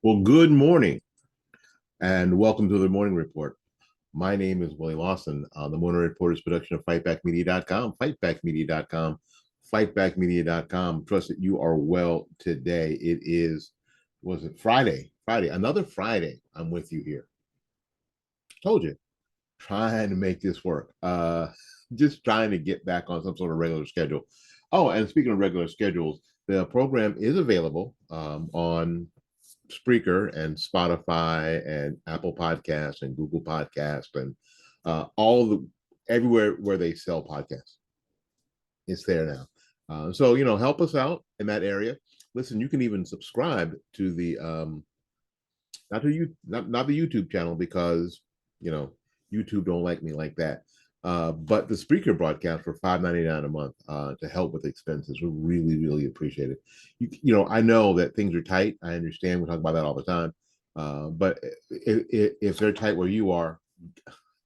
Well, good morning and welcome to the Morning Report. My name is Willie Lawson. The Morning Report is production of fightbackmedia.com, fightbackmedia.com, fightbackmedia.com. Trust that you are well today. Was it Friday? Another Friday. I'm with you here. Told you, trying to make this work. Just trying to get back on some sort of regular schedule. Oh, and speaking of regular schedules, the program is available on Spreaker and Spotify and Apple Podcasts and Google Podcasts and everywhere where they sell podcasts. It's there now. So help us out in that area. Listen, you can even subscribe to the not the YouTube channel because YouTube don't like me like that. But the Spreaker broadcast for $5.99 a month to help with expenses. We really, really appreciate it. I know that things are tight. I understand. We talk about that all the time. But if they're tight where you are,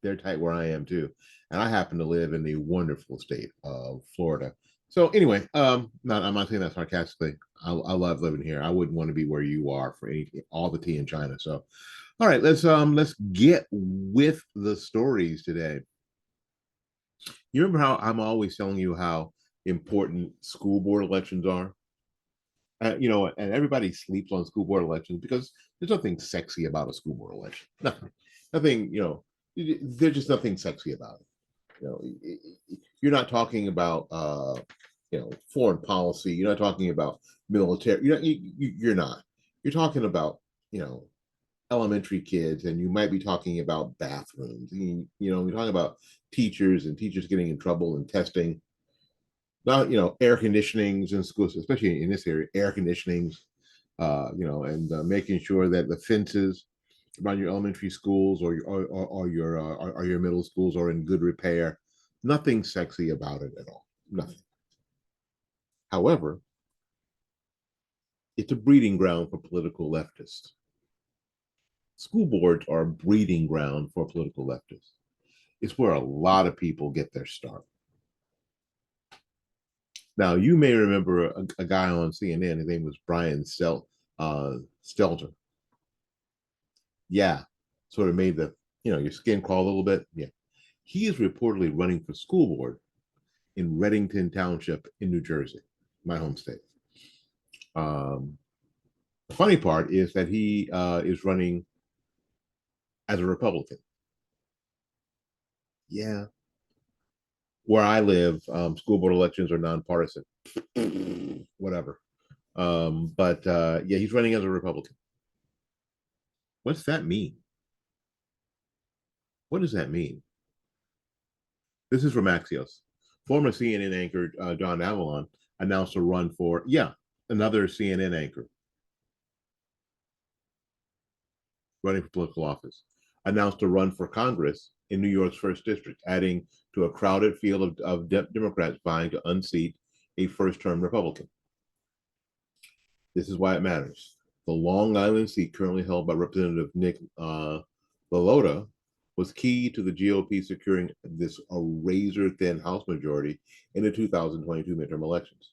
they're tight where I am too. And I happen to live in the wonderful state of Florida. So anyway, I'm not saying that sarcastically. I love living here. I wouldn't want to be where you are for all the tea in China. So, all right, let's get with the stories today. You remember how I'm always telling you how important school board elections are? And everybody sleeps on school board elections because there's nothing sexy about a school board election. Nothing, there's just nothing sexy about it. You're not talking about, foreign policy. You're not talking about military. You're not. You're talking about, elementary kids, and you might be talking about bathrooms. We're talking about teachers and teachers getting in trouble and testing. Not air conditionings in schools, especially in this area, air conditionings. And making sure that the fences around your elementary schools or your middle schools are in good repair. Nothing sexy about it at all. Nothing. However, it's a breeding ground for political leftists. School boards are a breeding ground for political leftists. It's where a lot of people get their start. Now, you may remember a guy on CNN. His name was Brian Stelter. Yeah, sort of made your skin crawl a little bit. Yeah, he is reportedly running for school board in Reddington Township in New Jersey, my home state. The funny part is that he is running as a Republican. Yeah. Where I live, school board elections are nonpartisan. Whatever. But yeah, he's running as a Republican. What's that mean? What does that mean? This is from Axios. Former CNN anchor John Avlon announced a run for, another CNN anchor running for political office, announced a run for Congress in New York's first district, adding to a crowded field of Democrats vying to unseat a first-term Republican. This is why it matters. The Long Island seat currently held by Representative Nick LaLota was key to the GOP securing this a razor-thin House majority in the 2022 midterm elections.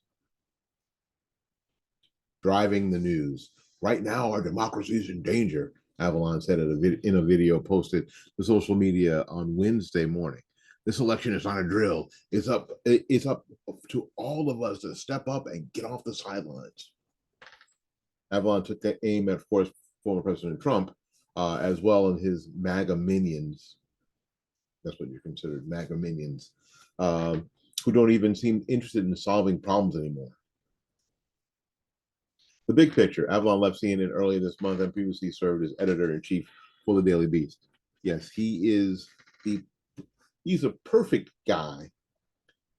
Driving the news. Right now, our democracy is in danger, Avalon said in a video posted to social media on Wednesday morning. This election is not a drill. It's up to all of us to step up and get off the sidelines. Avalon took aim at, of course, former President Trump, as well as his MAGA minions. That's what you're considered, MAGA minions, who don't even seem interested in solving problems anymore. The big picture. Avalon left CNN earlier this month and previously served as editor-in-chief for the Daily Beast. Yes, he's a perfect guy,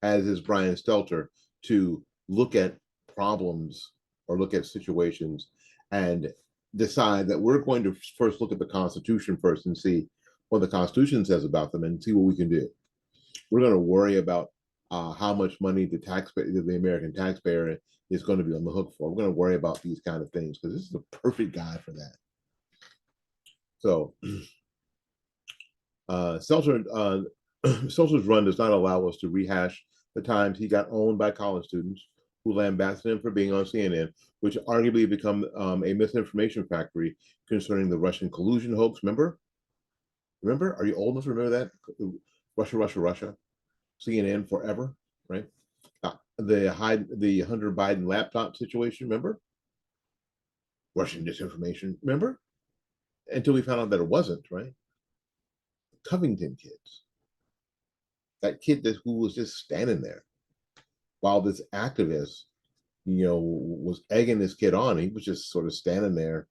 as is Brian Stelter, to look at problems or look at situations and decide that we're going to first look at the Constitution first and see what the Constitution says about them and see what we can do. We're going to worry about how much money the American taxpayer is going to be on the hook for. We're going to worry about these kind of things because this is the perfect guy for that. So Stelter's run does not allow us to rehash the times he got owned by college students who lambasted him for being on CNN, which arguably become a misinformation factory concerning the Russian collusion hoax. Remember? Are you old enough to remember that? Russia, Russia, Russia. CNN forever, right? The Hunter Biden laptop situation. Remember? Russian disinformation. Remember? Until we found out that it wasn't, right? Covington kids. That kid who was just standing there while this activist, was egging this kid on. He was just sort of standing there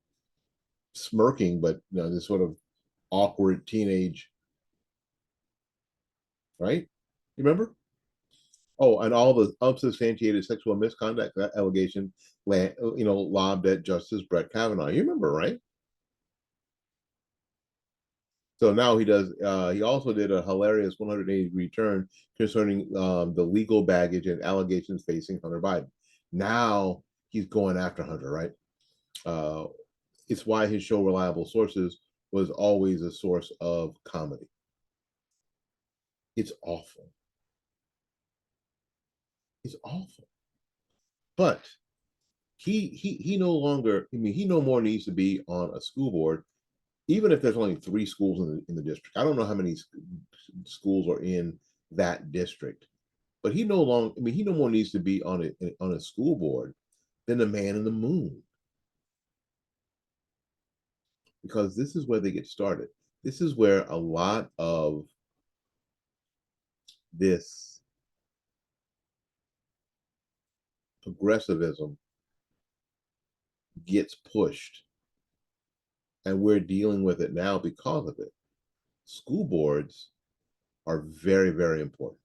smirking, but this sort of awkward teenage, right? You remember? Oh, and all the unsubstantiated sexual misconduct that allegation, lobbed at Justice Brett Kavanaugh. You remember, right? So now he does. He also did a hilarious 180-degree turn concerning the legal baggage and allegations facing Hunter Biden. Now he's going after Hunter, right? Uh, it's why his show Reliable Sources was always a source of comedy. It's awful. It's awful. But he no longer. I mean, he no more needs to be on a school board, even if there's only 3 schools in the district. I don't know how many schools are in that district, but he no longer. I mean, he no more needs to be on a school board than the man in the moon, because this is where they get started. This is where a lot of this progressivism gets pushed, and we're dealing with it now because of it. School boards are very, very important.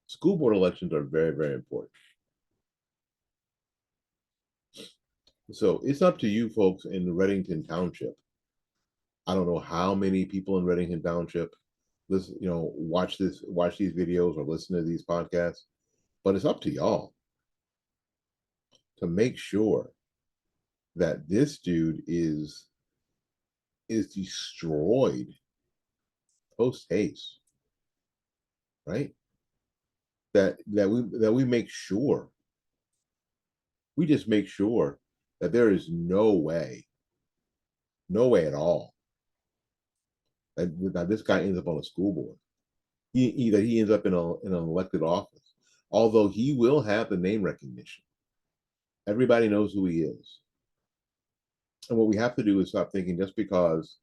School board elections are very, very important. So it's up to you folks in Reddington Township. I don't know how many people in Reddington Township listen, watch these videos or listen to these podcasts, but it's up to y'all to make sure that this dude is destroyed post haste, right? That we make sure, we just make sure that there is no way at all that this guy ends up on a school board. That he ends up in an elected office, although he will have the name recognition. Everybody knows who he is. And what we have to do is stop thinking just because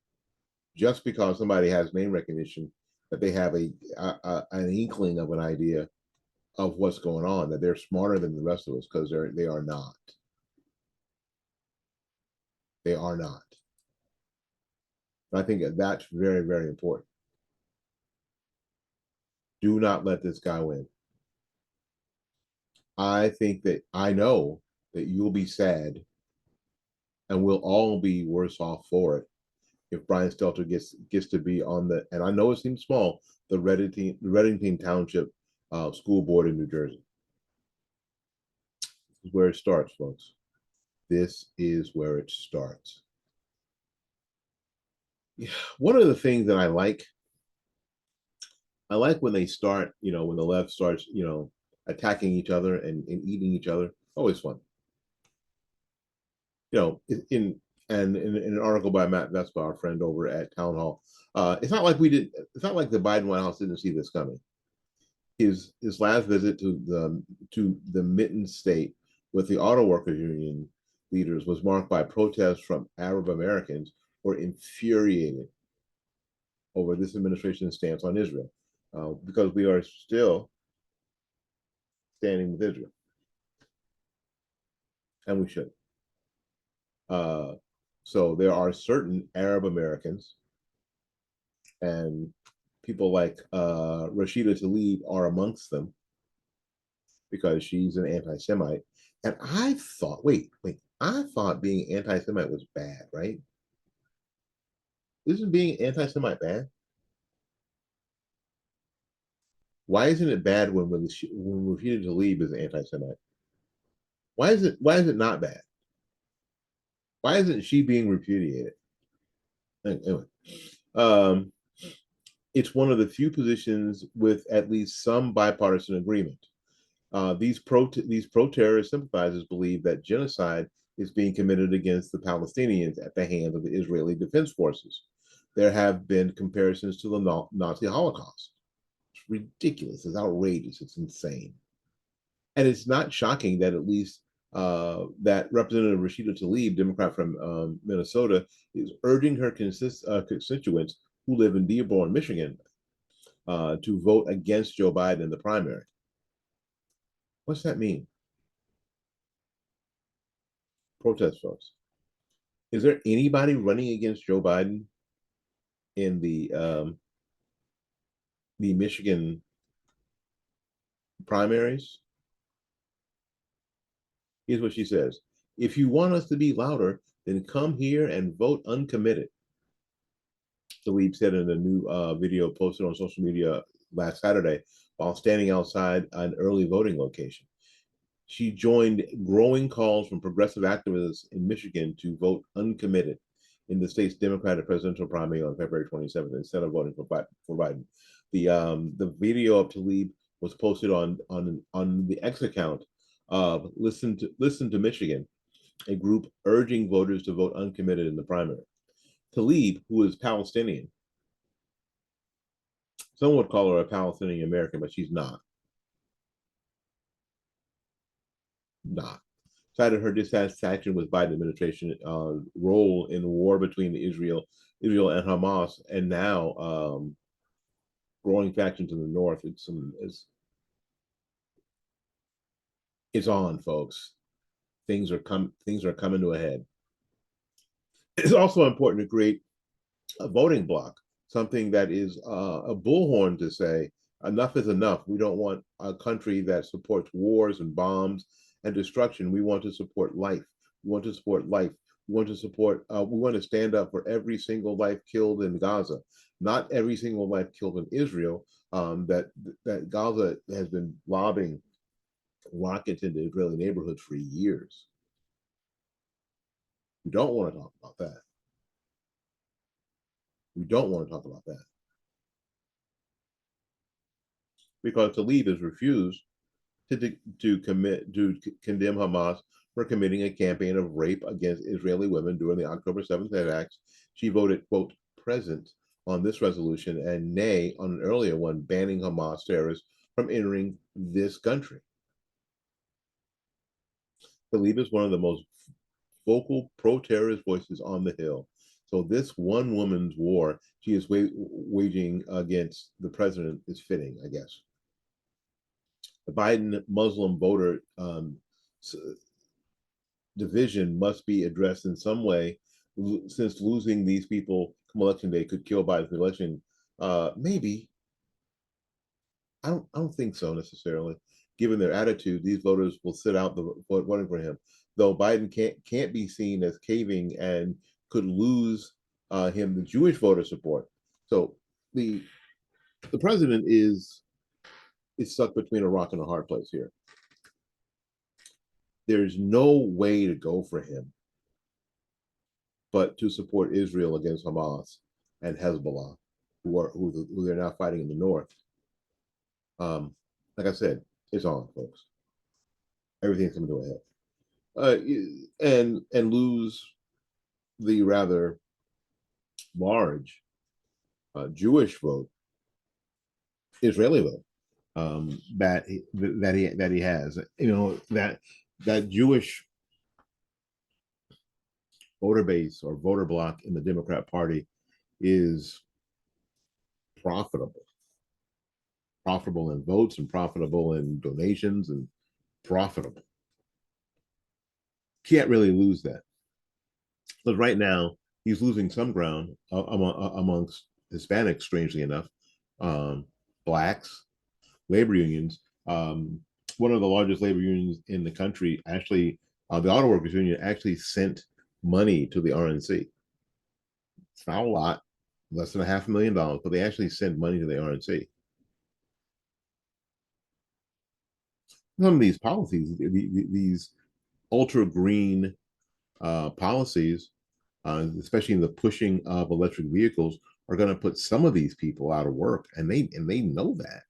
somebody has name recognition that they have an inkling of an idea of what's going on, that they're smarter than the rest of us, because they are not. They are not. And I think that's very, very important. Do not let this guy win. I know that you'll be sad, and we'll all be worse off for it if Brian Stelter gets to be on and I know it seems small, the Reddington Township School Board in New Jersey. This is where it starts, folks. This is where it starts. One of the things that I like when they start, when the left starts, attacking each other and eating each other. Always fun. In an article by Matt Vespa, our friend over at Town Hall, it's not like the Biden White House didn't see this coming. His last visit to the Mitten State with the auto workers union leaders was marked by protests from Arab Americans who are infuriated over this administration's stance on Israel, because we are still standing with Israel, and we should. So there are certain Arab Americans, and people like Rashida Tlaib are amongst them, because she's an anti-Semite. And I thought, I thought being anti-Semite was bad, right? Isn't being anti-Semite bad? Why isn't it bad when Rashida Tlaib is an anti-Semite? Why is it not bad? Why isn't she being repudiated? Anyway, it's one of the few positions with at least some bipartisan agreement. These pro-terrorist sympathizers believe that genocide is being committed against the Palestinians at the hands of the Israeli Defense Forces. There have been comparisons to the Nazi Holocaust. It's ridiculous. It's outrageous. It's insane. And it's not shocking that at least that Representative Rashida Tlaib, Democrat from Minnesota, is urging her constituents who live in Dearborn, Michigan, to vote against Joe Biden in the primary. What's that mean? Protest votes. Is there anybody running against Joe Biden in the Michigan primaries? Here's what she says: if you want us to be louder, then come here and vote uncommitted. Tlaib said in a new video posted on social media last Saturday while standing outside an early voting location. She joined growing calls from progressive activists in Michigan to vote uncommitted in the state's Democratic presidential primary on February 27th instead of voting for Biden. The video of Tlaib was posted on the X account of Listen to Michigan, a group urging voters to vote uncommitted in the primary. Tlaib, who is Palestinian, some would call her a Palestinian American, but she's not. Cited her dissatisfaction with Biden administration role in the war between Israel and Hamas, and now growing factions in the north. It's on, folks. Things are coming to a head. It's also important to create a voting bloc, something that is a bullhorn to say enough is enough. We don't want a country that supports wars and bombs and destruction. We want to support life. We want to support life. We want to support. We want to stand up for every single life killed in Gaza, not every single life killed in Israel. That Gaza has been lobbing rockets into Israeli neighborhoods for years. We don't want to talk about that. We don't want to talk about that because Tlaib has refused to condemn Hamas for committing a campaign of rape against Israeli women during the October 7th attacks. She voted, quote, present on this resolution and nay on an earlier one banning Hamas terrorists from entering this country. Tlaib is one of the most vocal pro-terrorist voices on the Hill. So this one woman's war she is waging against the president is fitting, I guess. The Biden Muslim voter division must be addressed in some way, since losing these people come election day could kill Biden's election. Maybe. I don't think so necessarily. Given their attitude, these voters will sit out the voting for him. Though Biden can't be seen as caving and could lose him the Jewish voter support. So the president is stuck between a rock and a hard place here. There's no way to go for him but to support Israel against Hamas and Hezbollah, who they're now fighting in the north. Like I said, it's on, folks. Everything's coming to a head, and lose the rather large Jewish vote, Israeli vote, that he has. You know, that Jewish voter base or voter bloc in the Democrat Party is profitable in votes and profitable in donations and profitable. Can't really lose that. But right now, he's losing some ground amongst Hispanics, strangely enough, blacks, labor unions. One of the largest labor unions in the country, actually, the Auto Workers Union, actually sent money to the RNC. It's not a lot, less than $500,000, but they actually sent money to the RNC. Some of these policies, these ultra green policies, especially in the pushing of electric vehicles, are going to put some of these people out of work, and they know that.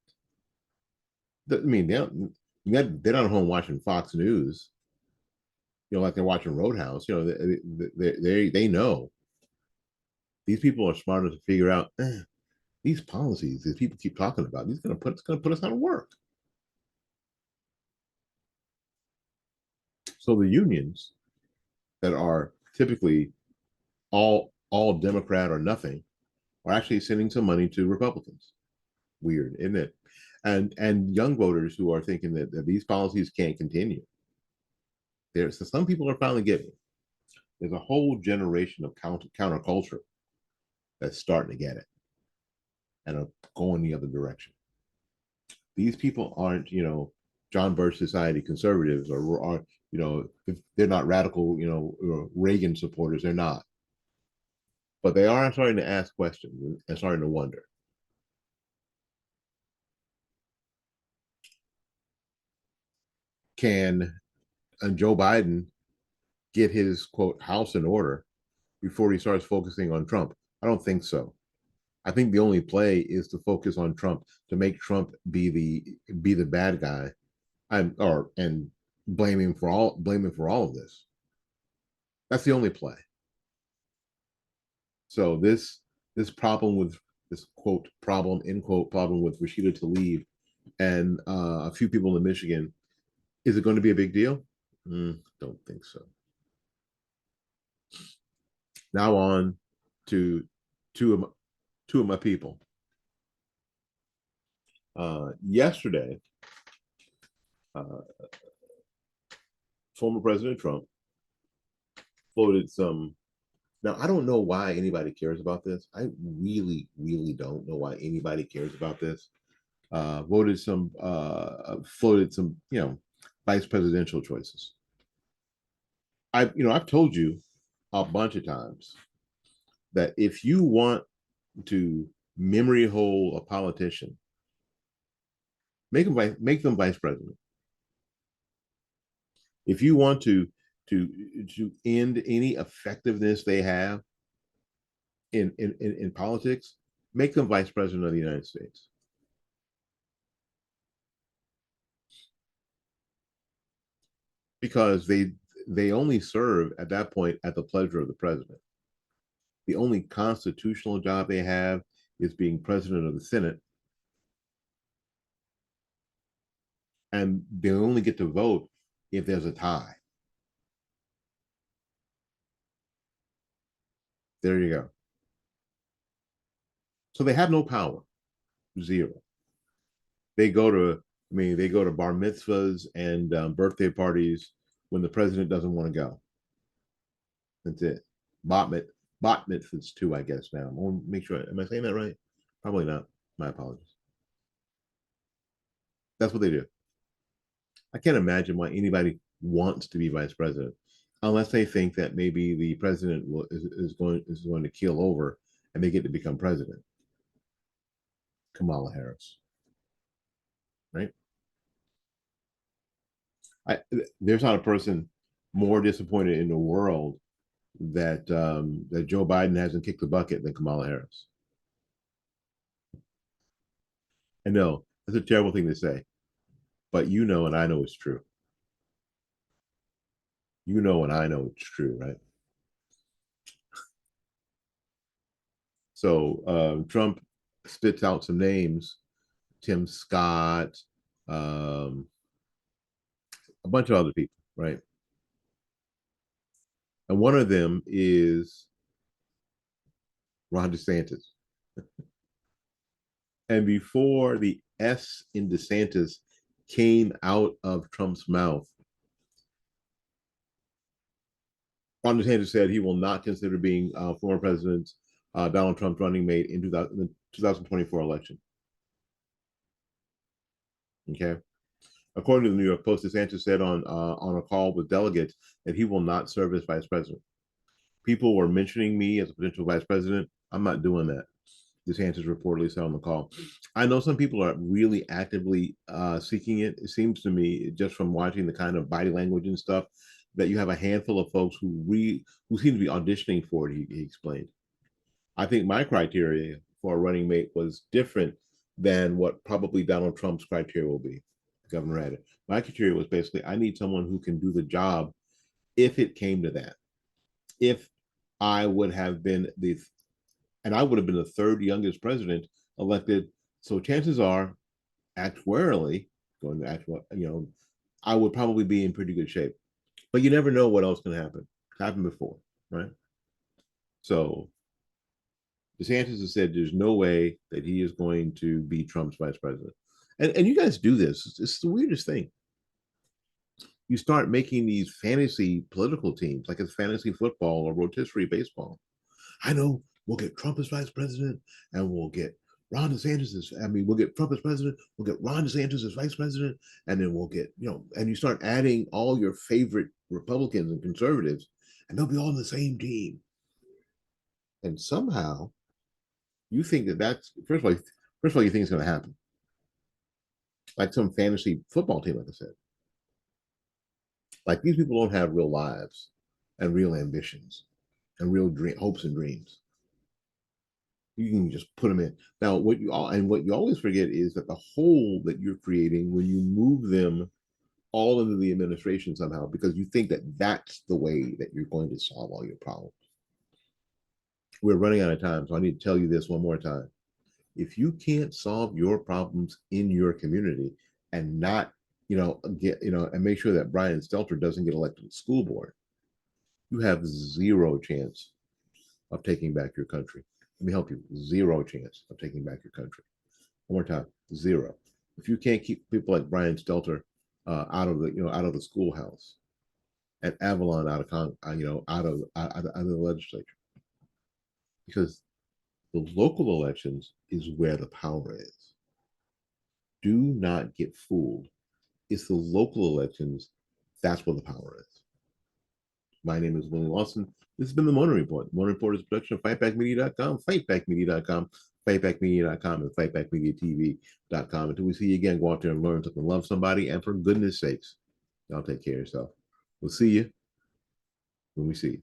I mean, They're not home watching Fox News, like they're watching Roadhouse. They know these people are smart enough to figure out these policies that people keep talking about. These going to put us out of work. So the unions that are typically all Democrat or nothing are actually sending some money to Republicans. Weird, isn't it? And young voters who are thinking that these policies can't continue. So some people are finally getting it. There's a whole generation of counterculture that's starting to get it and are going the other direction. These people aren't, John Birch Society conservatives or if they're not radical, Reagan supporters, they're not. But they are starting to ask questions and starting to wonder. Can Joe Biden get his quote house in order before he starts focusing on Trump? I don't think so. I think the only play is to focus on Trump, to make Trump be the bad guy, and blame him for all of this. That's the only play. So this problem with this quote problem in quote problem with Rashida Tlaib and a few people in Michigan, is it going to be a big deal? Don't think so. Now on to two of my people. Yesterday, former President Trump floated some. Now, I don't know why anybody cares about this. I really, really don't know why anybody cares about this. Floated some, vice presidential choices. I've told you a bunch of times that if you want to memory hole a politician, make them vice president. If you want to end any effectiveness they have in politics, make them vice president of the United States. Because they only serve at that point at the pleasure of the president. The only constitutional job they have is being president of the Senate, and they only get to vote if there's a tie. There you go. So they have no power, zero. They go to bar mitzvahs and birthday parties when the president doesn't want to go. That's it. Bot mitzvahs too, I guess. Now, I want to make sure. Am I saying that right? Probably not. My apologies. That's what they do. I can't imagine why anybody wants to be vice president, unless they think that maybe the president is going to keel over and they get to become president. Kamala Harris, right? There's not a person more disappointed in the world that Joe Biden hasn't kicked the bucket than Kamala Harris. I know that's a terrible thing to say, but and I know it's true. And I know it's true, right? So Trump spits out some names: Tim Scott, um, a bunch of other people, right? And one of them is Ron DeSantis. And before the S in DeSantis came out of Trump's mouth, Ron DeSantis said he will not consider being former President Donald Trump's running mate in the 2024 election. Okay. According to the New York Post, DeSantis said on a call with delegates that he will not serve as vice president. People were mentioning me as a potential vice president. I'm not doing that. DeSantis reportedly said on the call. I know some people are really actively seeking it. It seems to me, just from watching the kind of body language and stuff, that you have a handful of folks who seem to be auditioning for it. He explained. I think my criteria for a running mate was different than what probably Donald Trump's criteria will be. The governor added. My criteria was basically, I need someone who can do the job if it came to that. If I would have been and I would have been the third youngest president elected. So chances are, actuarially, going to actual, I would probably be in pretty good shape. But you never know what else can happen. It's happened before, right? So DeSantis has said there's no way that he is going to be Trump's vice president. And you guys do this. It's the weirdest thing. You start making these fantasy political teams, like it's fantasy football or rotisserie baseball. I know we'll get Trump as vice president and we'll get Ron DeSantis as, we'll get Trump as president, we'll get Ron DeSantis as vice president, and then we'll get, and you start adding all your favorite Republicans and conservatives, and they'll be all on the same team. And somehow you think that's, first of all, you think it's going to happen. Like some fantasy football team, like I said. Like these people don't have real lives and real ambitions and real hopes and dreams. You can just put them in. Now, what you always forget is that the hole that you're creating when you move them all into the administration somehow, because you think that that's the way that you're going to solve all your problems. We're running out of time, so I need to tell you this one more time. If you can't solve your problems in your community and not, and make sure that Brian Stelter doesn't get elected to the school board, you have zero chance of taking back your country. Let me help you. Zero chance of taking back your country. One more time. Zero. If you can't keep people like Brian Stelter out of the schoolhouse, and Avalon out of the legislature, because the local elections is where the power is. Do not get fooled. It's the local elections. That's where the power is. My name is Willie Lawson. This has been the Morning Report. The Morning Report is a production of fightbackmedia.com, fightbackmedia.com, fightbackmedia.com, and fightbackmediatv.com. Until we see you again, go out there and learn something, love somebody, and for goodness sakes, y'all take care of yourself. We'll see you when we see you.